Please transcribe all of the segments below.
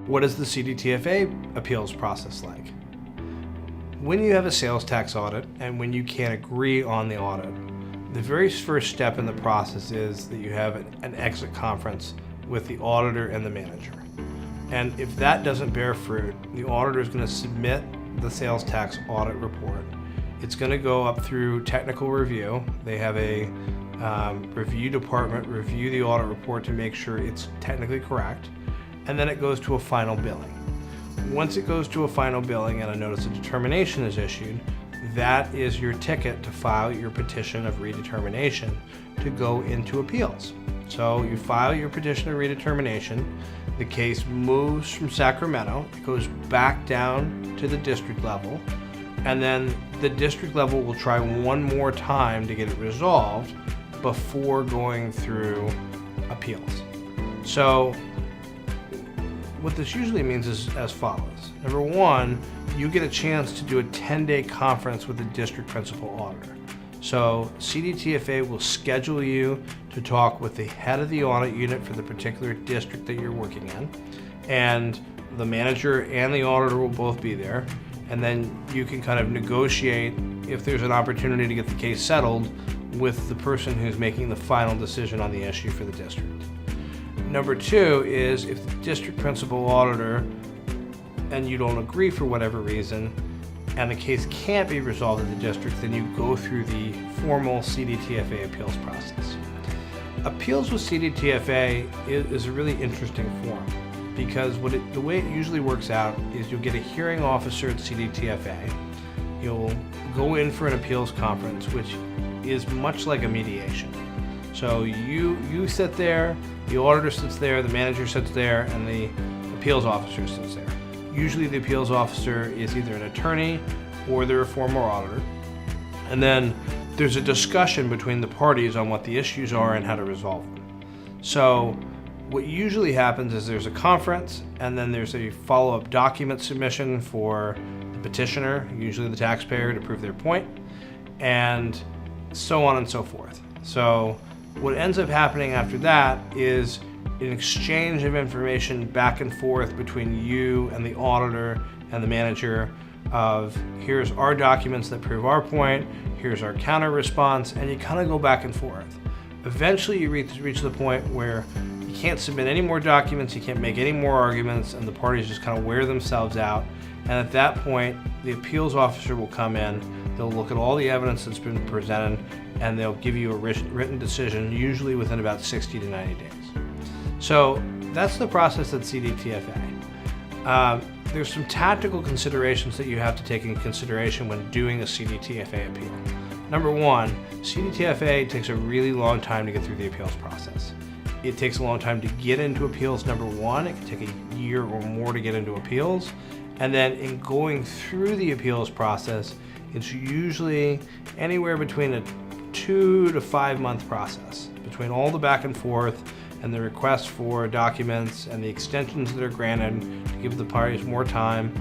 What is the Cdtfa appeals process like? When you have a sales tax audit and when you can't agree on the audit, the very first step in the process is that you have an exit conference with the auditor and the manager. And if that doesn't bear fruit, the auditor is going to submit the sales tax audit report. It's going to go up through technical review. They have a review department review the audit report to make sure it's technically correct. And then it goes to a final billing. Once it goes to a final billing and a notice of determination is issued, that is your ticket to file your petition of redetermination to go into appeals. So you file your petition of redetermination, the case moves from Sacramento, it goes back down to the district level, and then the district level will try one more time to get it resolved before going through appeals. So what this usually means is as follows. Number one, you get a chance to do a 10-day conference with the district principal auditor. So Cdtfa will schedule you to talk with the head of the audit unit for the particular district that you're working in, and the manager and the auditor will both be there, and then you can kind of negotiate if there's an opportunity to get the case settled with the person who's making the final decision on the issue for the district. Number two is if the district principal auditor and you don't agree for whatever reason and the case can't be resolved in the district, then you go through the formal Cdtfa appeals process. Appeals with Cdtfa is a really interesting form because the way it usually works out is you'll get a hearing officer at Cdtfa, you'll go in for an appeals conference, which is much like a mediation. So you sit there, the auditor sits there, the manager sits there, and the appeals officer sits there. Usually the appeals officer is either an attorney or they're a former auditor. And then there's a discussion between the parties on what the issues are and how to resolve them. So what usually happens is there's a conference and then there's a follow-up document submission for the petitioner, usually the taxpayer, to prove their point, and so on and so forth. So what ends up happening after that is an exchange of information back and forth between you and the auditor and the manager of here's our documents that prove our point, here's our counter response, and you kind of go back and forth. Eventually you reach the point where you can't submit any more documents, you can't make any more arguments, and the parties just kind of wear themselves out. And at that point, the appeals officer will come in, they'll look at all the evidence that's been presented, and they'll give you a written decision, usually within about 60 to 90 days. So that's the process at Cdtfa. There's some tactical considerations that you have to take into consideration when doing a Cdtfa appeal. Number one, Cdtfa takes a really long time to get through the appeals process. It takes a long time to get into appeals, number one. It can take a year or more to get into appeals. And then in going through the appeals process, it's usually anywhere between a 2 to 5 month process between all the back and forth and the requests for documents and the extensions that are granted to give the parties more time.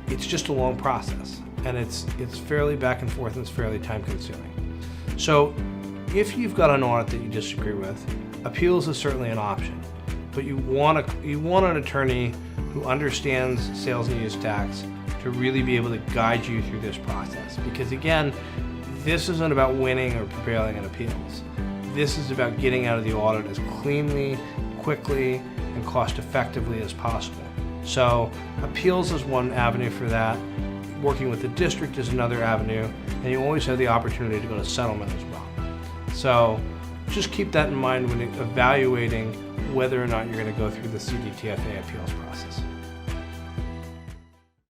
It's just a long process, and it's fairly back and forth and it's fairly time consuming. So if you've got an audit that you disagree with, appeals is certainly an option, but you want an attorney who understands sales and use tax to really be able to guide you through this process. Because again, this isn't about winning or prevailing in appeals. This is about getting out of the audit as cleanly, quickly, and cost effectively as possible. So appeals is one avenue for that. Working with the district is another avenue, and you always have the opportunity to go to settlement as well. So just keep that in mind when evaluating whether or not you're going to go through the Cdtfa appeals process.